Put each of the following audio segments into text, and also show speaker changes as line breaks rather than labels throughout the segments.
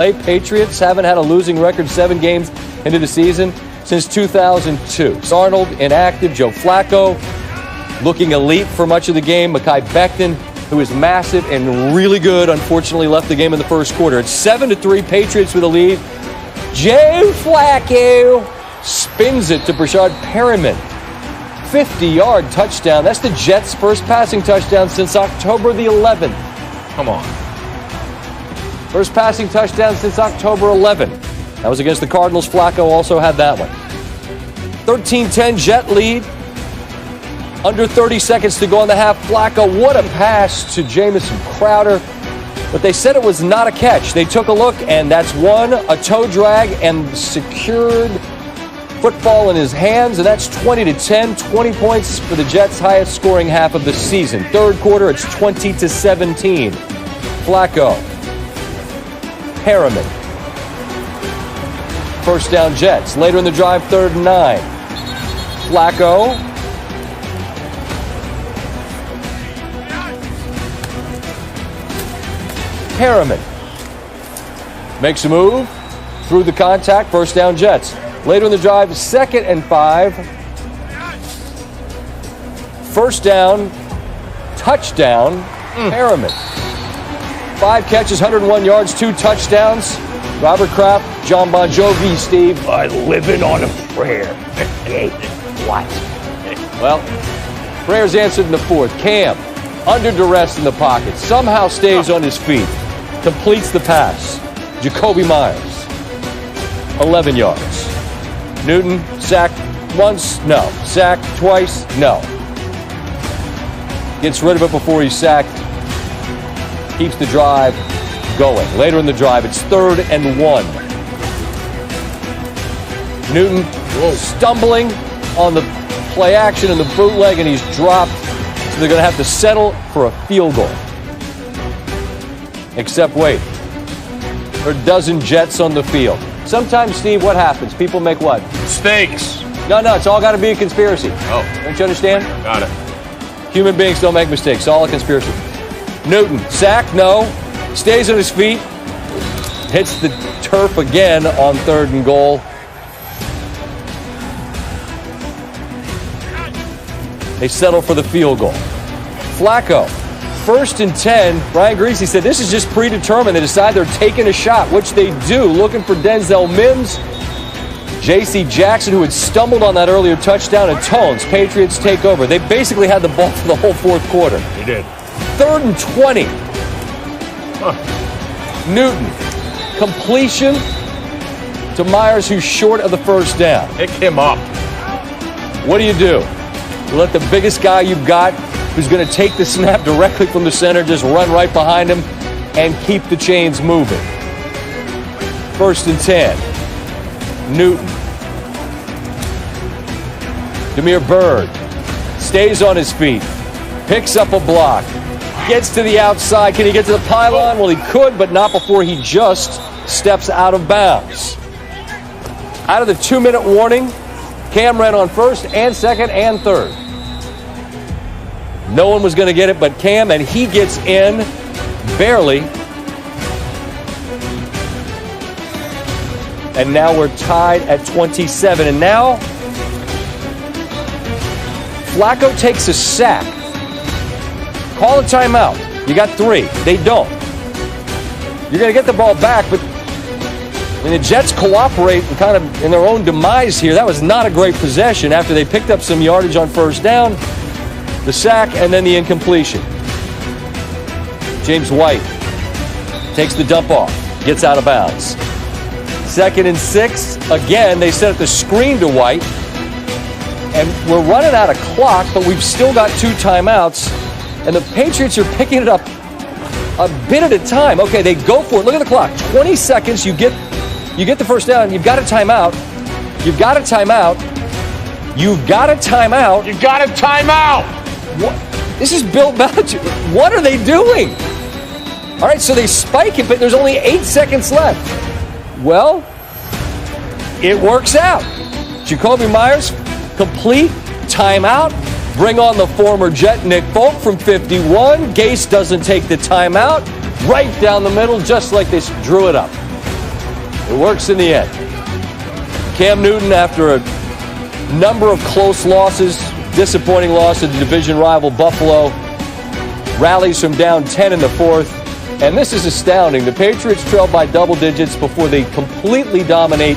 Patriots haven't had a losing record 7 games into the season since 2002. Arnold inactive, Joe Flacco looking elite for much of the game. Mekhi Becton, who is massive and really good, unfortunately left the game in the first quarter. It's 7-3, Patriots with a lead. Joe Flacco spins it to Brashad Perriman. 50-yard touchdown. That's the Jets' first passing touchdown since October the 11th.
Come on.
First passing touchdown since October 11th. That was against the Cardinals. Flacco also had that one. 13-10 Jet lead. Under 30 seconds to go in the half. Flacco, what a pass to Jamison Crowder. But they said it was not a catch. They took a look, and that's one, a toe drag, and secured football in his hands, and that's 20-10, 20 points for the Jets' highest scoring half of the season. Third quarter, it's 20-17. Flacco. Perriman. First down Jets. Later in the drive, 3rd and 9. Flacco. Perriman. Makes a move. Through the contact. First down Jets. Later in the drive, 2nd and 5. First down. Touchdown. Perriman. 5 catches, 101 yards, 2 touchdowns. Robert Kraft, John Bon Jovi, Steve. I'm living on a prayer. Hey, what? Well, prayers answered in the 4th. Cam, under duress in the pocket, somehow stays on his feet. Completes the pass. Jacoby Myers, 11 yards. Newton, sacked once? No. Sacked twice? No. Gets rid of it before he's sacked. Keeps the drive going. Later in the drive, it's 3rd and 1. Newton stumbling on the play action and the bootleg, and he's dropped. So they're going to have to settle for a field goal. Except wait, there are a dozen Jets on the field. Sometimes, Steve, what happens? People make what?
Mistakes.
No, it's all got to be a conspiracy.
Oh.
Don't you understand?
Got it.
Human beings don't make mistakes. It's all a conspiracy. Newton, sack, no. Stays on his feet. Hits the turf again on 3rd and goal. They settle for the field goal. Flacco, 1st and 10. Brian Griese said this is just predetermined. They decide they're taking a shot, which they do. Looking for Denzel Mims. J.C. Jackson, who had stumbled on that earlier touchdown, atones. Patriots take over. They basically had the ball for the whole 4th quarter.
They did.
3rd and 20. Newton. Completion to Myers, who's short of the first down.
Pick him up.
What do? You let the biggest guy you've got, who's going to take the snap directly from the center, just run right behind him and keep the chains moving. 1st and 10. Newton. Damiere Byrd stays on his feet. Picks up a block. Gets to the outside. Can he get to the pylon? Well, he could, but not before he just steps out of bounds. Out of the 2-minute warning, Cam ran on 1st and 2nd and 3rd. No one was going to get it but Cam, and he gets in barely. And now we're tied at 27. And now Flacco takes a sack. Call a timeout. You got 3. They don't. You're going to get the ball back, but the Jets cooperate and kind of in their own demise here. That was not a great possession after they picked up some yardage on 1st down. The sack and then the incompletion. James White takes the dump off. Gets out of bounds. 2nd and 6. Again, they set up the screen to White. And we're running out of clock, but we've still got 2 timeouts. And the Patriots are picking it up a bit at a time. Okay, they go for it. Look at the clock. 20 seconds. You get the first down. You've got a timeout. You've got a timeout. You've got a timeout.
You got a timeout.
What? This is Bill Belichick. What are they doing? All right, so they spike it, but there's only 8 seconds left. Well, it works out. Jacoby Myers, complete timeout. Bring on the former Jet Nick Folk from 51. Gase doesn't take the timeout. Right down the middle, just like they drew it up. It works in the end. Cam Newton, after a number of close losses, disappointing loss to the division rival Buffalo, rallies from down 10 in the fourth. And this is astounding. The Patriots trailed by double digits before they completely dominate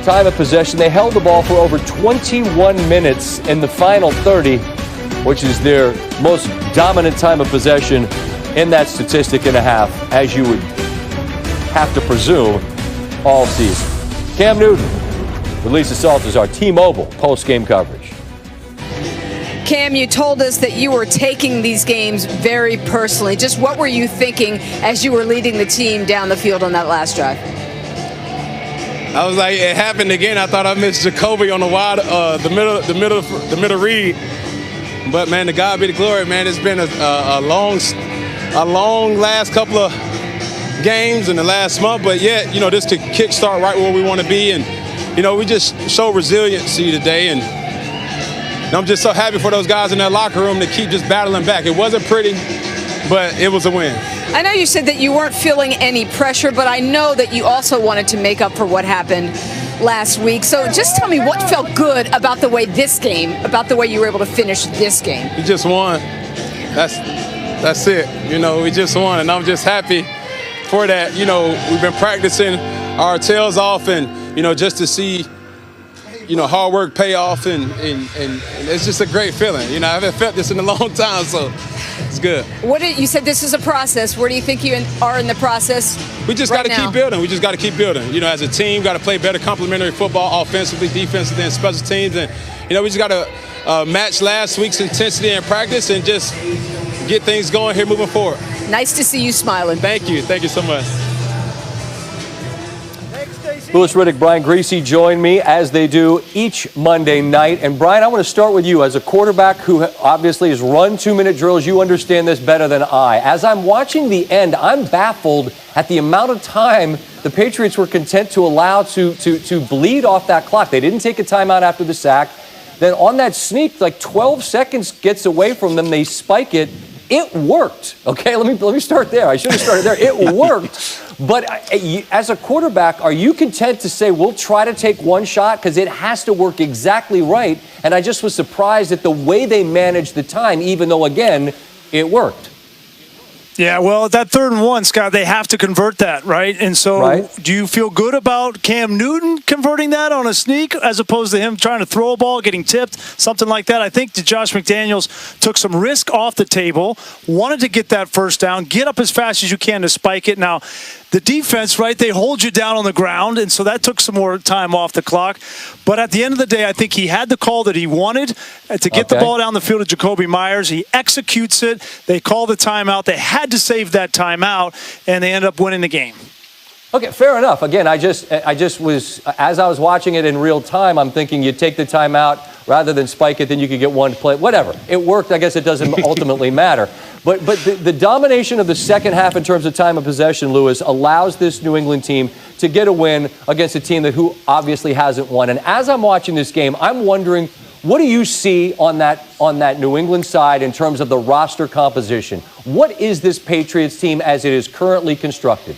time of possession. They held the ball for over 21 minutes in the final 30, which is their most dominant time of possession in that statistic and a half, as you would have to presume, all season. Cam Newton releases Salt as our T-Mobile post-game coverage.
Cam, you told us that you were taking these games very personally. Just what were you thinking as you were leading the team down the field on that last drive?
I was like, it happened again. I thought I missed Jacoby on the wide, the middle read. But man, to God be the glory, man. It's been a long last couple of games in the last month. But yet, this could kickstart right where we want to be, and we just show resiliency today. And I'm just so happy for those guys in that locker room to keep just battling back. It wasn't pretty, but it was a win.
I know you said that you weren't feeling any pressure, but I know that you also wanted to make up for what happened last week. So just tell me what felt good about the way you were able to finish this game.
We just won. That's it. We just won, and I'm just happy for that. We've been practicing our tails off, and just to see hard work pay off, and it's just a great feeling. I haven't felt this in a long time, so it's good.
You said this is a process. Where do you think you are in the process?
We just got to keep building. We just got to keep building. As a team, got to play better complementary football, offensively, defensively, and special teams. And we just got to match last week's intensity in practice and just get things going here moving forward.
Nice to see you smiling.
Thank you. Thank you so much.
Louis Riddick, Brian Greasy join me as they do each Monday night. And Brian, I want to start with you. As a quarterback who obviously has run 2-minute drills, you understand this better than I. As I'm watching the end, I'm baffled at the amount of time the Patriots were content to allow to bleed off that clock. They didn't take a timeout after the sack. Then on that sneak, like 12 seconds gets away from them. They spike it. It worked. Okay, let me start there. I should have started there. It worked. But as a quarterback, are you content to say, we'll try to take one shot because it has to work exactly right? And I just was surprised at the way they managed the time, even though, again, it worked.
Yeah, well, that 3rd and 1, Scott, they have to convert that, right? And so do you feel good about Cam Newton converting that on a sneak as opposed to him trying to throw a ball, getting tipped, something like that? I think that Josh McDaniels took some risk off the table, wanted to get that first down, get up as fast as you can to spike it. Now, the defense, right, they hold you down on the ground, and so that took some more time off the clock. But at the end of the day, I think he had the call that he wanted to get the ball down the field to Jacoby Myers. He executes it. They call the timeout. They had to save that timeout, and they end up winning the game.
Okay, fair enough. Again, I just was, as I was watching it in real time, I'm thinking you take the timeout rather than spike it, then you could get one play. Whatever. It worked. I guess it doesn't ultimately matter. But the domination of the second half in terms of time of possession, Lewis, allows this New England team to get a win against a team who obviously hasn't won. And as I'm watching this game, I'm wondering, what do you see on that New England side in terms of the roster composition? What is this Patriots team as it is currently constructed?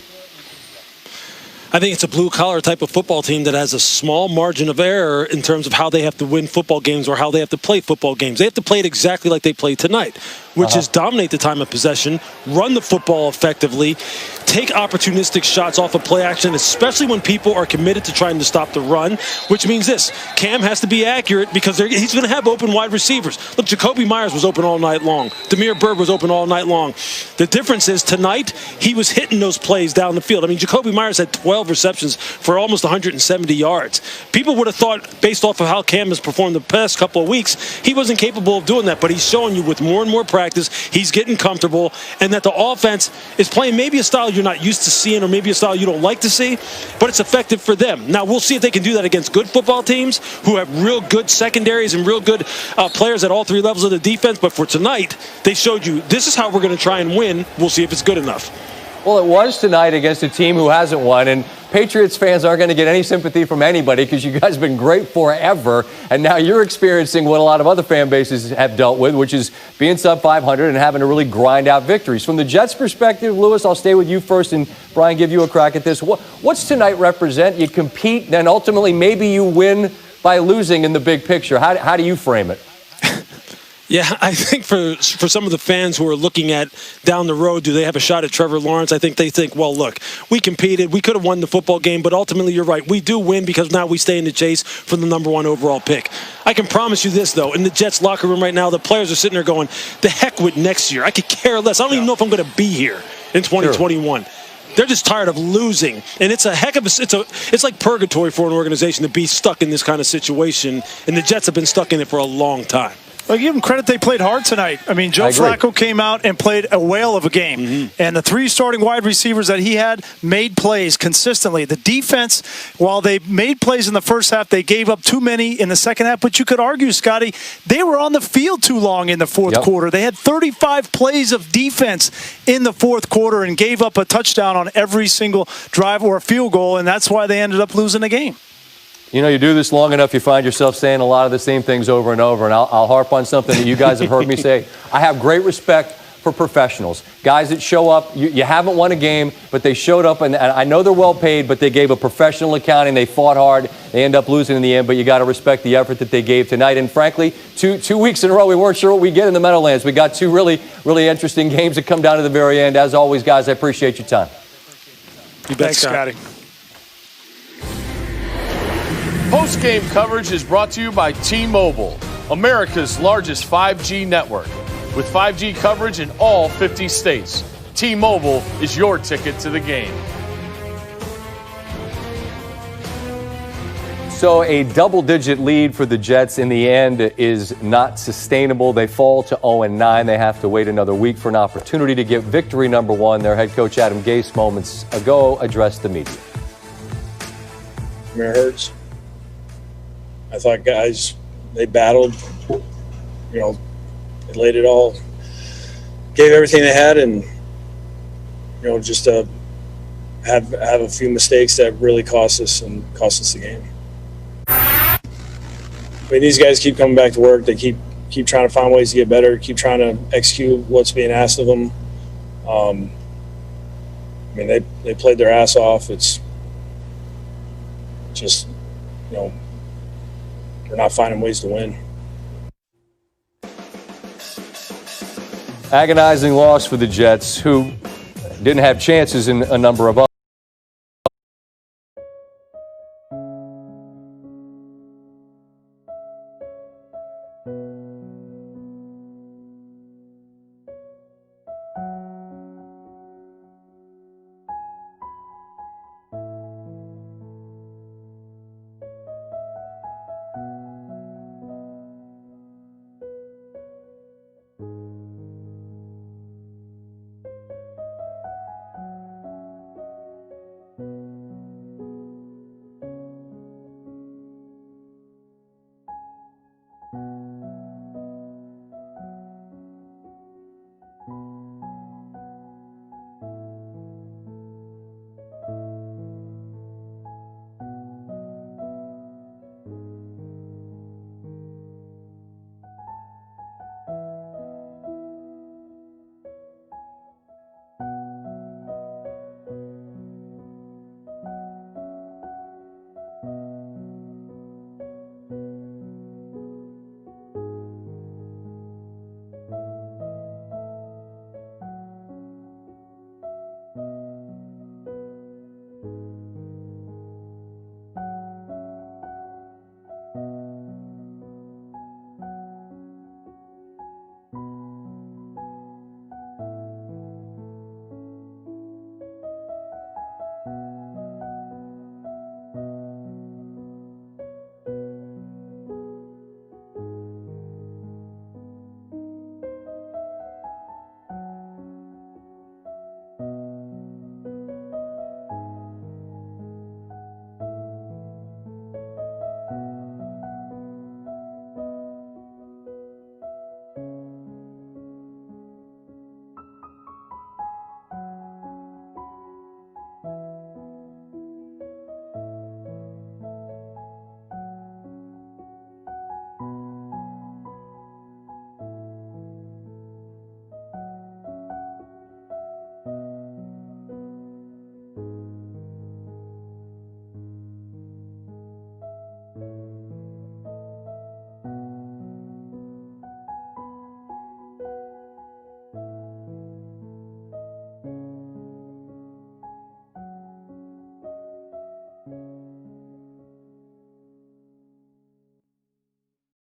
I think it's a blue-collar type of football team that has a small margin of error in terms of how they have to win football games or how they have to play football games. They have to play it exactly like they played tonight, which is dominate the time of possession, run the football effectively, take opportunistic shots off of play action, especially when people are committed to trying to stop the run, which means this. Cam has to be accurate because he's going to have open wide receivers. Look, Jacoby Myers was open all night long. Damiere Byrd was open all night long. The difference is tonight, he was hitting those plays down the field. I mean, Jacoby Myers had 12 receptions for almost 170 yards. People would have thought, based off of how Cam has performed the past couple of weeks, he wasn't capable of doing that, but he's showing you with more and more practice, he's getting comfortable, and that the offense is playing maybe a style you're not used to seeing or maybe a style you don't like to see, but it's effective for them. Now, we'll see if they can do that against good football teams who have real good secondaries and real good players at all three levels of the defense, but for tonight, they showed you this is how we're going to try and win. We'll see if it's good enough.
Well, it was tonight against a team who hasn't won, and Patriots fans aren't going to get any sympathy from anybody because you guys have been great forever, and now you're experiencing what a lot of other fan bases have dealt with, which is being sub 500 and having to really grind out victories. From the Jets' perspective, Lewis, I'll stay with you first, and Brian, give you a crack at this. What's tonight represent? You compete, then ultimately maybe you win by losing in the big picture. How do you frame it?
Yeah, I think for some of the fans who are looking at down the road, do they have a shot at Trevor Lawrence? I think they think, well, look, we competed. We could have won the football game, but ultimately you're right. We do win because now we stay in the chase for the #1 overall pick. I can promise you this, though. In the Jets locker room right now, the players are sitting there going, the heck with next year. I could care less. I don't even know if I'm going to be here in 2021. Sure. They're just tired of losing, and it's a heck of it's like purgatory for an organization to be stuck in this kind of situation, and the Jets have been stuck in it for a long time.
Well, give them credit. They played hard tonight. I mean, Joe Flacco came out and played a whale of a game. Mm-hmm. And the 3 starting wide receivers that he had made plays consistently. The defense, while they made plays in the first half, they gave up too many in the second half. But you could argue, Scotty, they were on the field too long in the fourth quarter. They had 35 plays of defense in the fourth quarter and gave up a touchdown on every single drive or a field goal, and that's why they ended up losing the game.
You know, you do this long enough, you find yourself saying a lot of the same things over and over. And I'll harp on something that you guys have heard me say. I have great respect for professionals. Guys that show up, you haven't won a game, but they showed up, and I know they're well paid, but they gave a professional accounting. They fought hard. They end up losing in the end, but you got to respect the effort that they gave tonight. And frankly, two weeks in a row, we weren't sure what we get in the Meadowlands. We got 2 really, really interesting games that come down to the very end. As always, guys, I appreciate your time.
Thanks, Scotty.
Post-game coverage is brought to you by T-Mobile, America's largest 5G network. With 5G coverage in all 50 states, T-Mobile is your ticket to the game.
So a double-digit lead for the Jets in the end is not sustainable. They fall to 0-9. They have to wait another week for an opportunity to get victory #1. Their head coach Adam Gase moments ago addressed the media.
It hurts. I thought guys, they battled, you know, they laid it all, gave everything they had, and, you know, just have a few mistakes that really cost us the game. I mean, these guys keep coming back to work. They keep trying to find ways to get better, keep trying to execute what's being asked of them. I mean, they played their ass off. It's just, you know, we're not finding ways to win.
Agonizing loss for the Jets, who didn't have chances in a number of